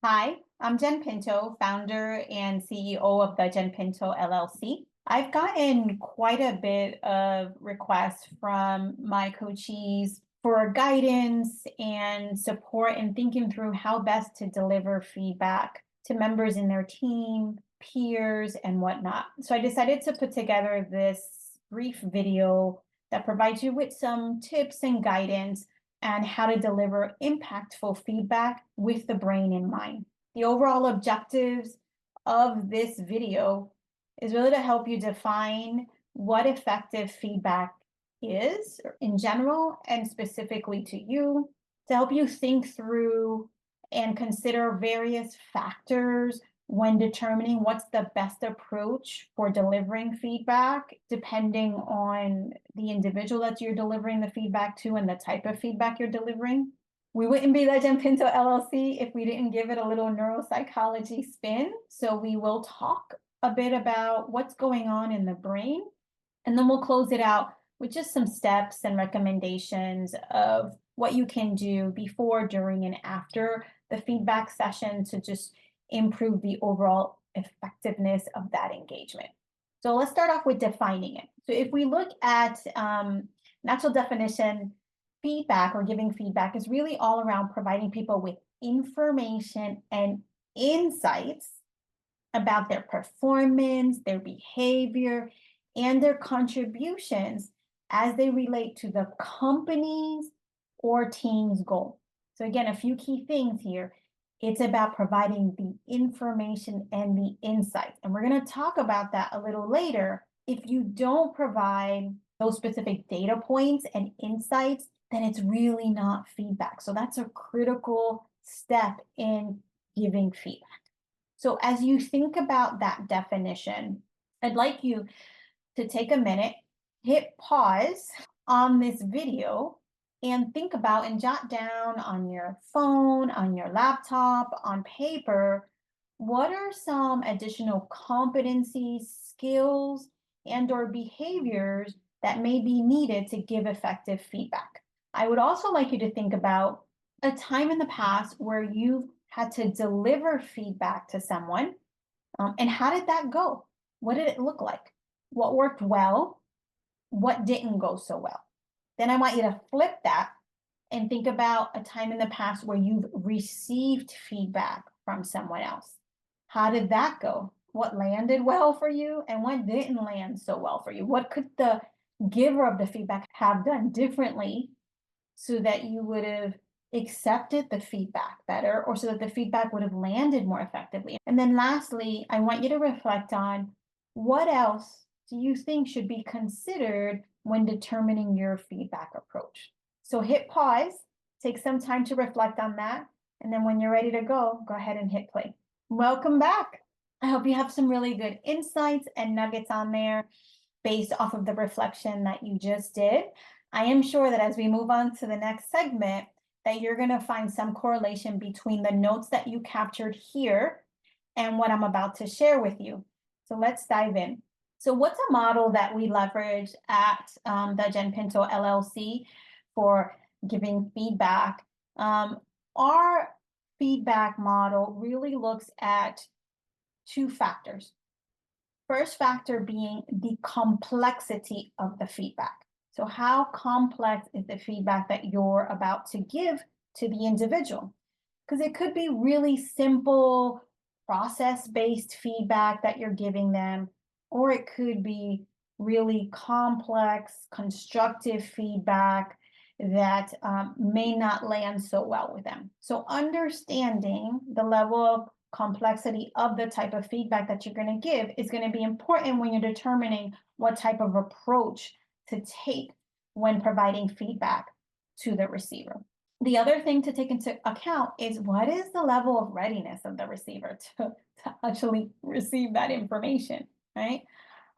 Hi, I'm Jen Pinto, founder and CEO of the Jen Pinto LLC. I've gotten quite a bit of requests from my coachees for guidance and support in thinking through how best to deliver feedback to members in their team, peers, and whatnot. So I decided to put together this brief video that provides you with some tips and guidance and how to deliver impactful feedback with the brain in mind. The overall objectives of this video is really to help you define what effective feedback is in general and specifically to you, to help you think through and consider various factors when determining what's the best approach for delivering feedback, depending on the individual that you're delivering the feedback to and the type of feedback you're delivering. We wouldn't be Legend Pinto LLC if we didn't give it a little neuropsychology spin. So we will talk a bit about what's going on in the brain, and then we'll close it out with just some steps and recommendations of what you can do before, during, and after the feedback session to just improve the overall effectiveness of that engagement. So let's start off with defining it. So if we look at natural definition, feedback or giving feedback is really all around providing people with information and insights about their performance, their behavior, and their contributions as they relate to the company's or team's goal. So again, a few key things here. It's about providing the information and the insights. And we're going to talk about that a little later. If you don't provide those specific data points and insights, then it's really not feedback. So that's a critical step in giving feedback. So as you think about that definition, I'd like you to take a minute, hit pause on this video, and think about and jot down on your phone, on your laptop, on paper, what are some additional competencies, skills, and or behaviors that may be needed to give effective feedback. I would also like you to think about a time in the past where you've had to deliver feedback to someone, and how did that go? What did it look like? What worked well? What didn't go so well? Then I want you to flip that and think about a time in the past where you've received feedback from someone else. How did that go? What landed well for you and what didn't land so well for you? What could the giver of the feedback have done differently so that you would have accepted the feedback better, or so that the feedback would have landed more effectively? And then lastly, I want you to reflect on what else do you think should be considered when determining your feedback approach. So hit pause, take some time to reflect on that, and then when you're ready to go ahead and hit play. Welcome back. I hope you have some really good insights and nuggets on there based off of the reflection that you just did. I am sure that as we move on to the next segment, that you're going to find some correlation between the notes that you captured here and what I'm about to share with you. So let's dive in. So what's a model that we leverage at the Jen Pinto LLC for giving feedback? Our feedback model really looks at two factors. First factor being the complexity of the feedback. So how complex is the feedback that you're about to give to the individual? Because it could be really simple, process-based feedback that you're giving them, or it could be really complex, constructive feedback that may not land so well with them. So understanding the level of complexity of the type of feedback that you're going to give is going to be important when you're determining what type of approach to take when providing feedback to the receiver. The other thing to take into account is what is the level of readiness of the receiver to actually receive that information, right?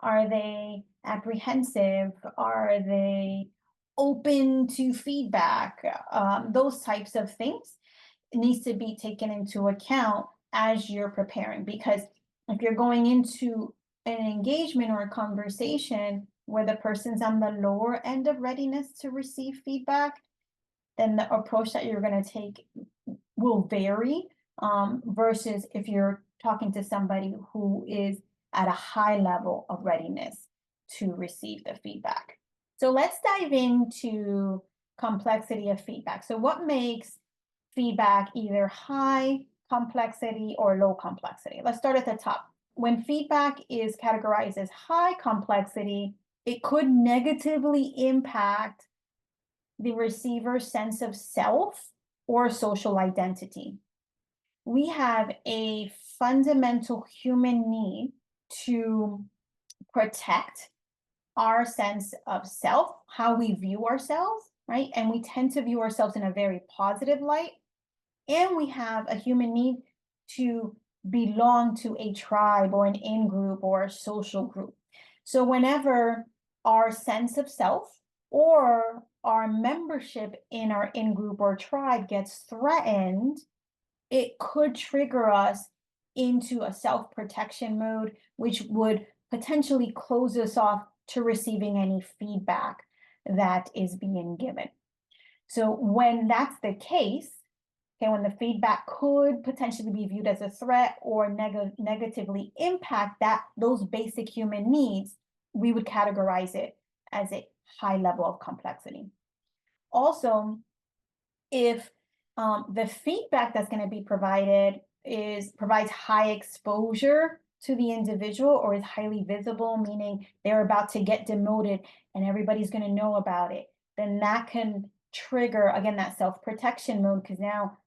Are they apprehensive? Are they open to feedback? Those types of things needs to be taken into account as you're preparing, because if you're going into an engagement or a conversation where the person's on the lower end of readiness to receive feedback, then the approach that you're going to take will vary versus if you're talking to somebody who is at a high level of readiness to receive the feedback. So let's dive into complexity of feedback. So what makes feedback either high complexity or low complexity? Let's start at the top. When feedback is categorized as high complexity, it could negatively impact the receiver's sense of self or social identity. We have a fundamental human need to protect our sense of self, how we view ourselves, right? And we tend to view ourselves in a very positive light. And we have a human need to belong to a tribe or an in group or a social group. So whenever our sense of self or our membership in our in group or tribe gets threatened, it could trigger us into a self-protection mode, which would potentially close us off to receiving any feedback that is being given. So when that's the case, okay, when the feedback could potentially be viewed as a threat or negatively impact those basic human needs, we would categorize it as a high level of complexity. Also, if the feedback that's going to be provided provides high exposure to the individual or is highly visible, meaning they're about to get demoted and everybody's going to know about it, then that can trigger again that self-protection mode, because now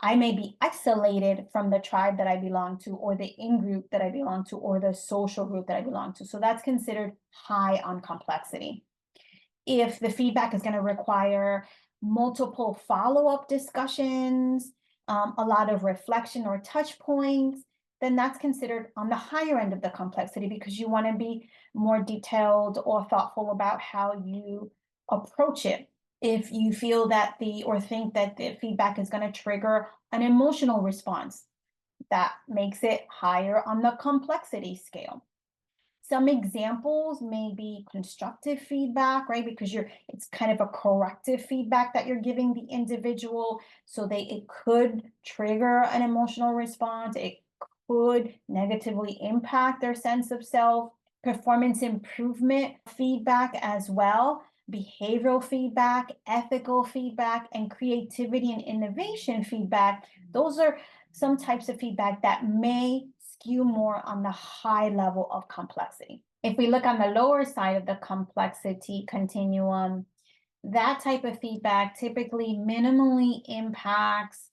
I may be isolated from the tribe that I belong to, or the in group that I belong to, or the social group that I belong to. So that's considered high on complexity. If the feedback is going to require multiple follow-up discussions, a lot of reflection or touch points, then that's considered on the higher end of the complexity, because you want to be more detailed or thoughtful about how you approach it. If you feel that or think that the feedback is going to trigger an emotional response, that makes it higher on the complexity scale. Some examples may be constructive feedback, right? Because it's kind of a corrective feedback that you're giving the individual. So it could trigger an emotional response. It could negatively impact their sense of self. Performance improvement feedback as well. Behavioral feedback, ethical feedback, and creativity and innovation feedback. Those are some types of feedback that may skew more on the high level of complexity. If we look on the lower side of the complexity continuum, that type of feedback typically minimally impacts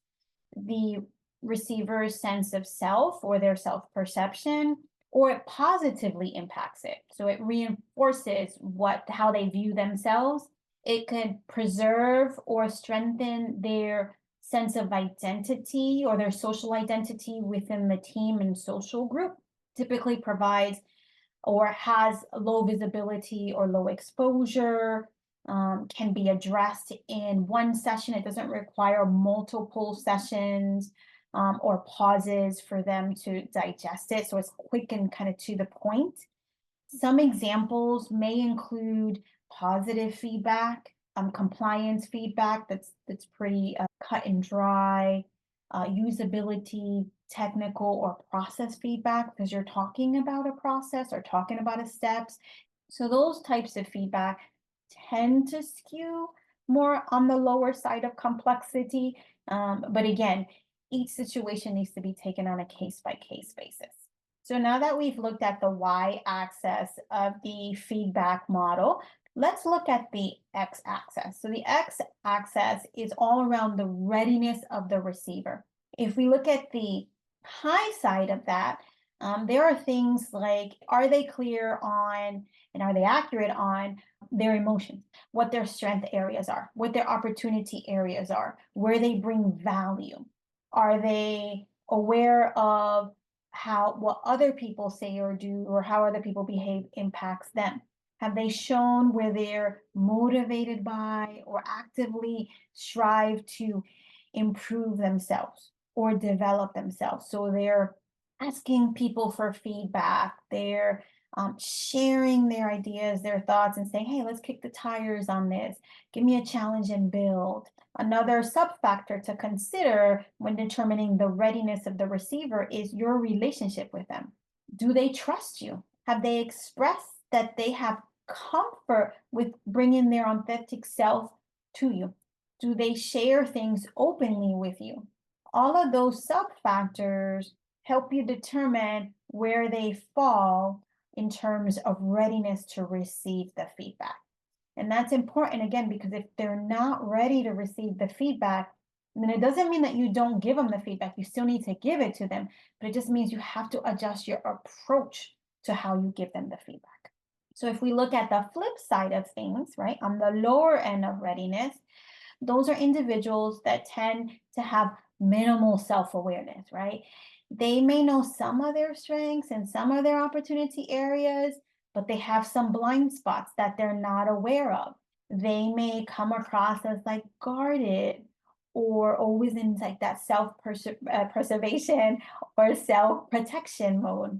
the receiver's sense of self or their self-perception, or it positively impacts it. So it reinforces how they view themselves. It could preserve or strengthen their sense of identity or their social identity within the team and social group. Typically provides or has low visibility or low exposure, can be addressed in one session. It doesn't require multiple sessions or pauses for them to digest it. So it's quick and kind of to the point. Some examples may include positive feedback, compliance feedback that's pretty cut and dry, usability, technical or process feedback, because you're talking about a process or talking about a steps. So those types of feedback tend to skew more on the lower side of complexity. But again, each situation needs to be taken on a case-by-case basis. So now that we've looked at the y-axis of the feedback model, let's look at the x-axis. So the x-axis is all around the readiness of the receiver. If we look at the high side of that, there are things like, are they clear on and are they accurate on their emotions, what their strength areas are, what their opportunity areas are, where they bring value? Are they aware of what other people say or do, or how other people behave impacts them? Have they shown where they're motivated by or actively strive to improve themselves or develop themselves? So they're asking people for feedback, they're sharing their ideas, their thoughts, and saying, hey, let's kick the tires on this. Give me a challenge and build. Another sub-factor to consider when determining the readiness of the receiver is your relationship with them. Do they trust you? Have they expressed that they have comfort with bringing their authentic self to you? Do they share things openly with you? All of those sub-factors help you determine where they fall in terms of readiness to receive the feedback. And that's important again, because if they're not ready to receive the feedback, then it doesn't mean that you don't give them the feedback. You still need to give it to them, but it just means you have to adjust your approach to how you give them the feedback. So if we look at the flip side of things, right, on the lower end of readiness, those are individuals that tend to have minimal self-awareness, right? They may know some of their strengths and some of their opportunity areas, but they have some blind spots that they're not aware of. They may come across as like guarded or always in like that self-preservation or self-protection mode.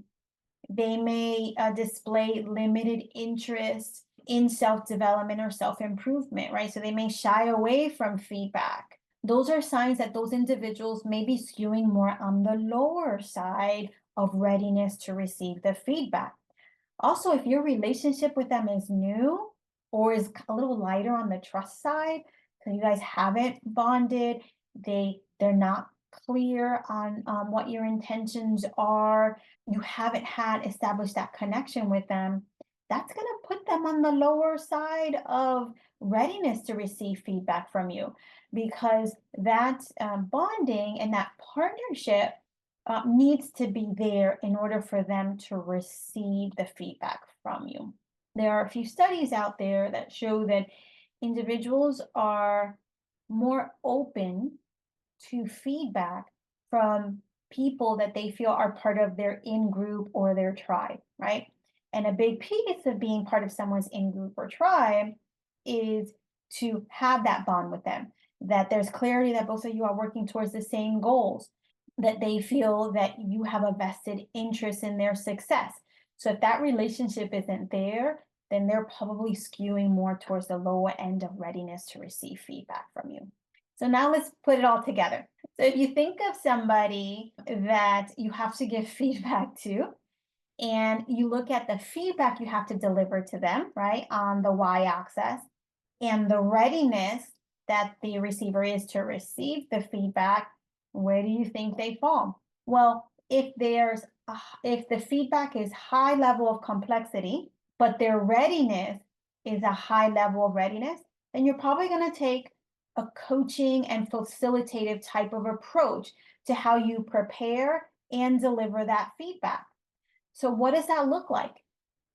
They may display limited interest in self-development or self-improvement, right? So they may shy away from feedback. Those are signs that those individuals may be skewing more on the lower side of readiness to receive the feedback. Also, if your relationship with them is new or is a little lighter on the trust side, so you guys haven't bonded, they're not clear on what your intentions are, you haven't had established that connection with them, that's going to put them on the lower side of readiness to receive feedback from you, because that bonding and that partnership needs to be there in order for them to receive the feedback from you. There are a few studies out there that show that individuals are more open to feedback from people that they feel are part of their in-group or their tribe, right? And a big piece of being part of someone's in-group or tribe is to have that bond with them, that there's clarity that both of you are working towards the same goals, that they feel that you have a vested interest in their success. So if that relationship isn't there, then they're probably skewing more towards the lower end of readiness to receive feedback from you. So now let's put it all together. So if you think of somebody that you have to give feedback to, and you look at the feedback you have to deliver to them, right, on the y-axis, and the readiness that the receiver is to receive the feedback, where do you think they fall? Well, if the feedback is high level of complexity, but their readiness is a high level of readiness, then you're probably going to take a coaching and facilitative type of approach to how you prepare and deliver that feedback. So what does that look like?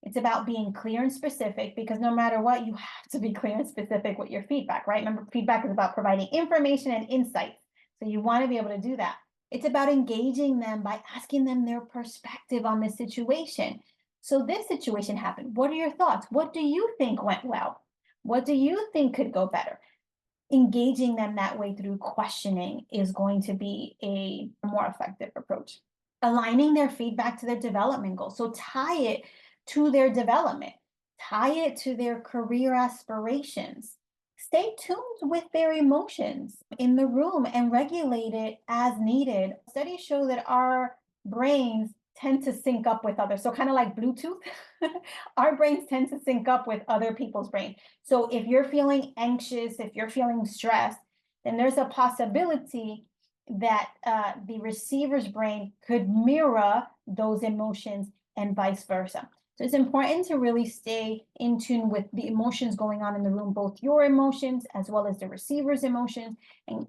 It's about being clear and specific, because no matter what, you have to be clear and specific with your feedback, right? Remember, feedback is about providing information and insights. So you want to be able to do that. It's about engaging them by asking them their perspective on the situation. So this situation happened. What are your thoughts? What do you think went well? What do you think could go better? Engaging them that way through questioning is going to be a more effective approach. Aligning their feedback to their development goals. So tie it to their development, tie it to their career aspirations. Stay tuned with their emotions in the room and regulate it as needed. Studies show that our brains tend to sync up with others. So kind of like Bluetooth, our brains tend to sync up with other people's brains. So if you're feeling anxious, if you're feeling stressed, then there's a possibility that the receiver's brain could mirror those emotions and vice versa. So it's important to really stay in tune with the emotions going on in the room, both your emotions as well as the receiver's emotions, and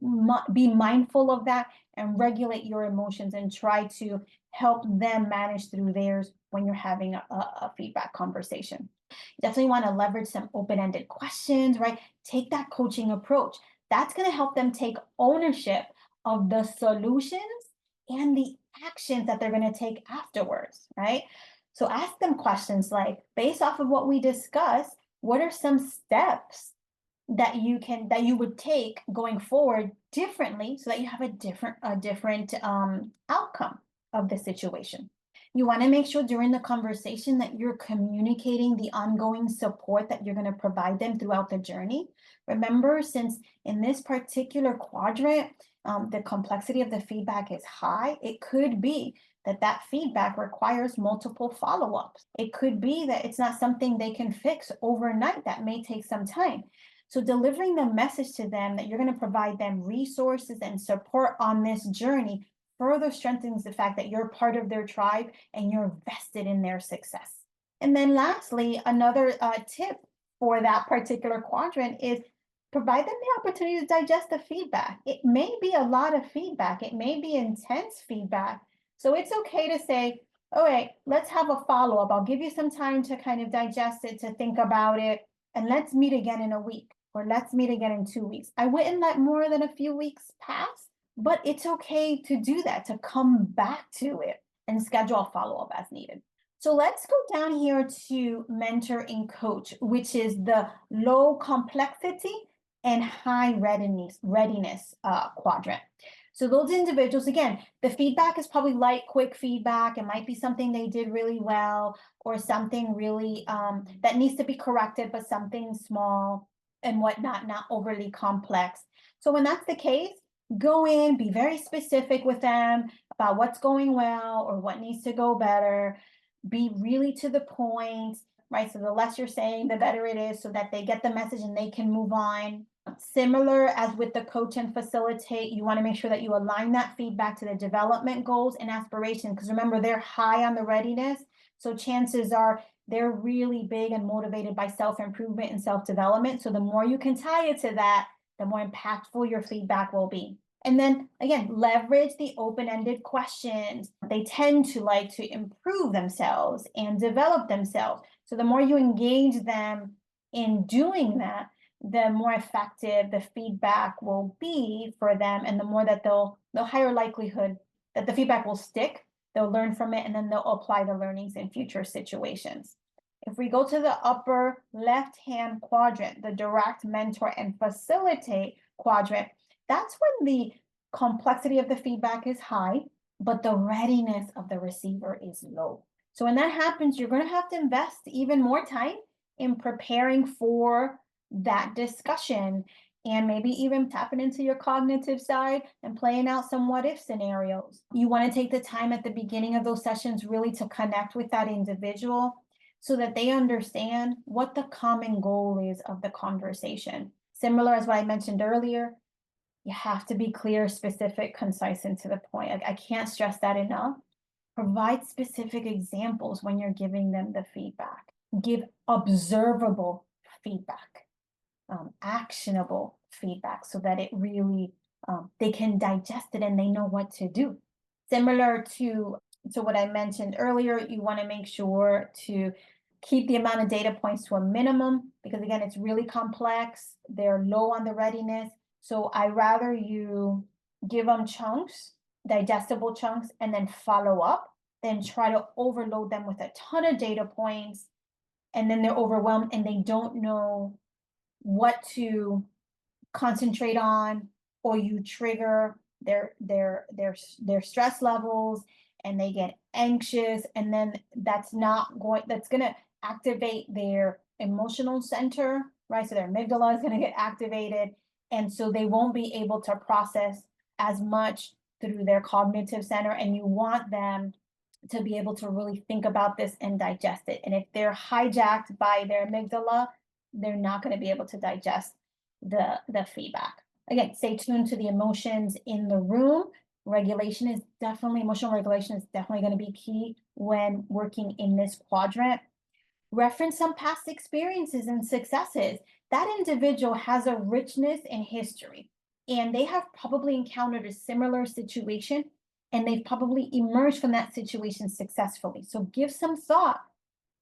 be mindful of that and regulate your emotions and try to help them manage through theirs when you're having a feedback conversation. You definitely want to leverage some open-ended questions, right? Take that coaching approach. That's going to help them take ownership of the solutions and the actions that they're going to take afterwards, right? So ask them questions like, based off of what we discussed, what are some steps that you would take going forward differently so that you have a different outcome of the situation? You want to make sure during the conversation that you're communicating the ongoing support that you're going to provide them throughout the journey. Remember, since in this particular quadrant, the complexity of the feedback is high, it could be that that feedback requires multiple follow-ups. It could be that it's not something they can fix overnight. That may take some time. So delivering the message to them that you're going to provide them resources and support on this journey further strengthens the fact that you're part of their tribe and you're vested in their success. And then lastly, another tip for that particular quadrant is provide them the opportunity to digest the feedback. It may be a lot of feedback. It may be intense feedback. So it's okay to say, all right, let's have a follow-up. I'll give you some time to kind of digest it, to think about it, and let's meet again in a week, or let's meet again in 2 weeks. I wouldn't let more than a few weeks pass, but it's okay to do that, to come back to it and schedule a follow-up as needed. So let's go down here to mentor and coach, which is the low complexity and high readiness quadrant. So those individuals, again, the feedback is probably light, quick feedback. It might be something they did really well, or something really that needs to be corrected, but something small and whatnot, not overly complex. So when that's the case, go in, be very specific with them about what's going well or what needs to go better. Be really to the point, right? So the less you're saying, the better it is, so that they get the message and they can move on. Similar as with the coach and facilitate, you want to make sure that you align that feedback to the development goals and aspirations, because remember, they're high on the readiness. So chances are they're really big and motivated by self-improvement and self-development. So the more you can tie it to that, the more impactful your feedback will be. And then again, leverage the open-ended questions. They tend to like to improve themselves and develop themselves. So the more you engage them in doing that, the more effective the feedback will be for them, and the more that they'll higher likelihood that the feedback will stick. They'll learn from it, and then they'll apply the learnings in future situations. If we go to the upper left-hand quadrant, the direct, mentor, and facilitate quadrant, that's when the complexity of the feedback is high, but the readiness of the receiver is low. So when that happens, you're going to have to invest even more time in preparing for that discussion, and maybe even tapping into your cognitive side and playing out some what if scenarios. You want to take the time at the beginning of those sessions really to connect with that individual so that they understand what the common goal is of the conversation. Similar as what I mentioned earlier, you have to be clear, specific, concise, and to the point. I can't stress that enough. Provide specific examples when you're giving them the feedback. Give observable feedback. Actionable feedback, so that it really they can digest it and they know what to do. Similar to what I mentioned earlier, you want to make sure to keep the amount of data points to a minimum, because again, it's really complex. They're low on the readiness. So I rather you give them chunks, digestible chunks, and then follow up, than try to overload them with a ton of data points, and then they're overwhelmed and they don't know what to concentrate on, or you trigger their stress levels and they get anxious, and then that's going to activate their emotional center, right? So their amygdala is going to get activated, and so they won't be able to process as much through their cognitive center, and you want them to be able to really think about this and digest it. And if they're hijacked by their amygdala, they're not going to be able to digest the feedback. Again, stay tuned to the emotions in the room. Emotional regulation is definitely going to be key when working in this quadrant. Reference some past experiences and successes. That individual has a richness in history, and they have probably encountered a similar situation, and they've probably emerged from that situation successfully. So give some thought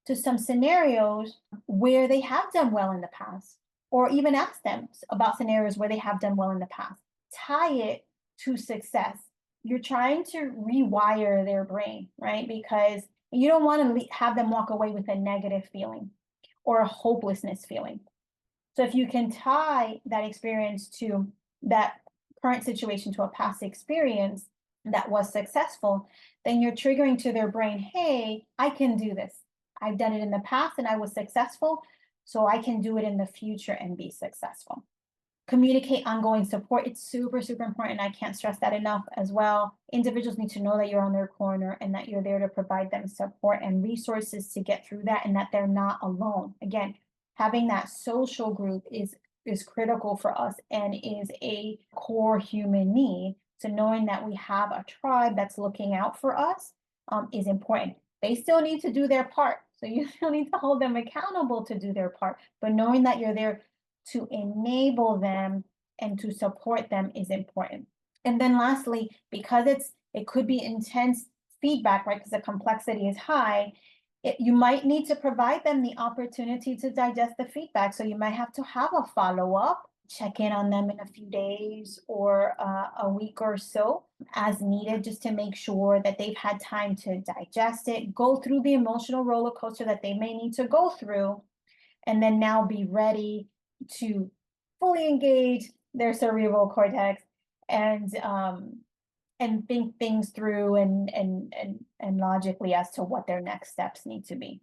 to some scenarios where they have done well in the past, or even ask them about scenarios where they have done well in the past. Tie it to success. You're trying to rewire their brain, right? Because you don't want to have them walk away with a negative feeling or a hopelessness feeling. So if you can tie that experience to that current situation, to a past experience, that was successful, then you're triggering to their brain, hey, I can do this. I've done it in the past and I was successful, so I can do it in the future and be successful. Communicate ongoing support. It's super, super important. I can't stress that enough as well. Individuals need to know that you're on their corner and that you're there to provide them support and resources to get through that, and that they're not alone. Again, having that social group is critical for us and is a core human need. So knowing that we have a tribe that's looking out for us is important. They still need to do their part. So you still need to hold them accountable to do their part, but knowing that you're there to enable them and to support them is important. And then lastly, because it could be intense feedback, right? Because the complexity is high, you might need to provide them the opportunity to digest the feedback. So you might have to have a follow-up, check in on them in a few days or a week or so as needed, just to make sure that they've had time to digest it, go through the emotional roller coaster that they may need to go through, and then now be ready to fully engage their cerebral cortex and think things through and logically as to what their next steps need to be.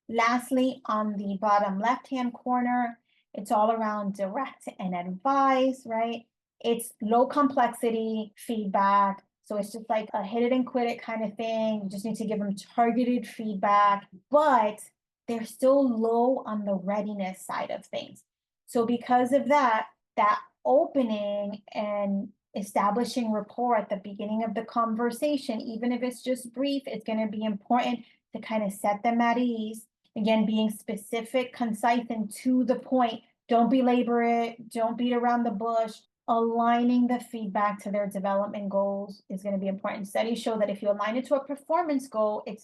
Lastly, on the bottom left-hand corner, it's all around direct and advise, right? It's low complexity feedback. So it's just like a hit it and quit it kind of thing. You just need to give them targeted feedback, but they're still low on the readiness side of things. So because of that, that opening and establishing rapport at the beginning of the conversation, even if it's just brief, it's going to be important to kind of set them at ease. Again, being specific, concise, and to the point. Don't belabor it. Don't beat around the bush. Aligning the feedback to their development goals is going to be important. Studies show that if you align it to a performance goal, it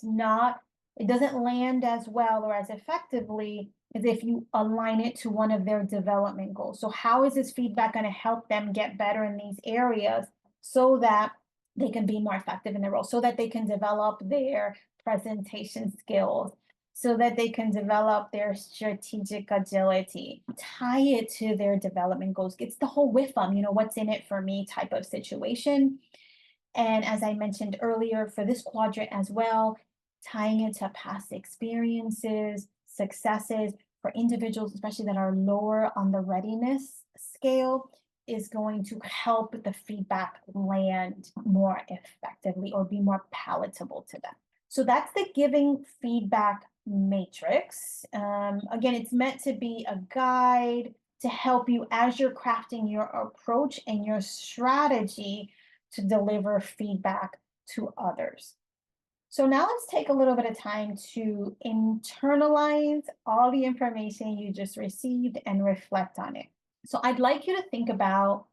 doesn't land as well or as effectively as if you align it to one of their development goals. So how is this feedback going to help them get better in these areas so that they can be more effective in their role, so that they can develop their presentation skills, so that they can develop their strategic agility, tie it to their development goals. It's the whole WIFM, what's in it for me type of situation. And as I mentioned earlier, for this quadrant as well, tying it to past experiences, successes for individuals, especially that are lower on the readiness scale, is going to help the feedback land more effectively or be more palatable to them. So that's the giving feedback matrix. Again, it's meant to be a guide to help you as you're crafting your approach and your strategy to deliver feedback to others. So now let's take a little bit of time to internalize all the information you just received and reflect on it. So I'd like you to think about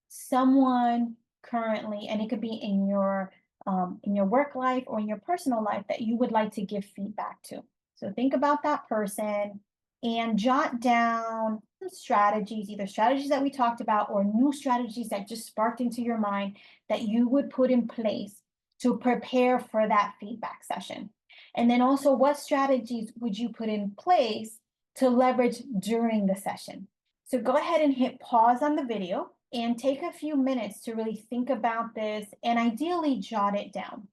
someone currently, and it could be in your work life or in your personal life, that you would like to give feedback to. So think about that person and jot down some strategies, either strategies that we talked about or new strategies that just sparked into your mind that you would put in place to prepare for that feedback session. And then also, what strategies would you put in place to leverage during the session? So go ahead and hit pause on the video and take a few minutes to really think about this and ideally jot it down.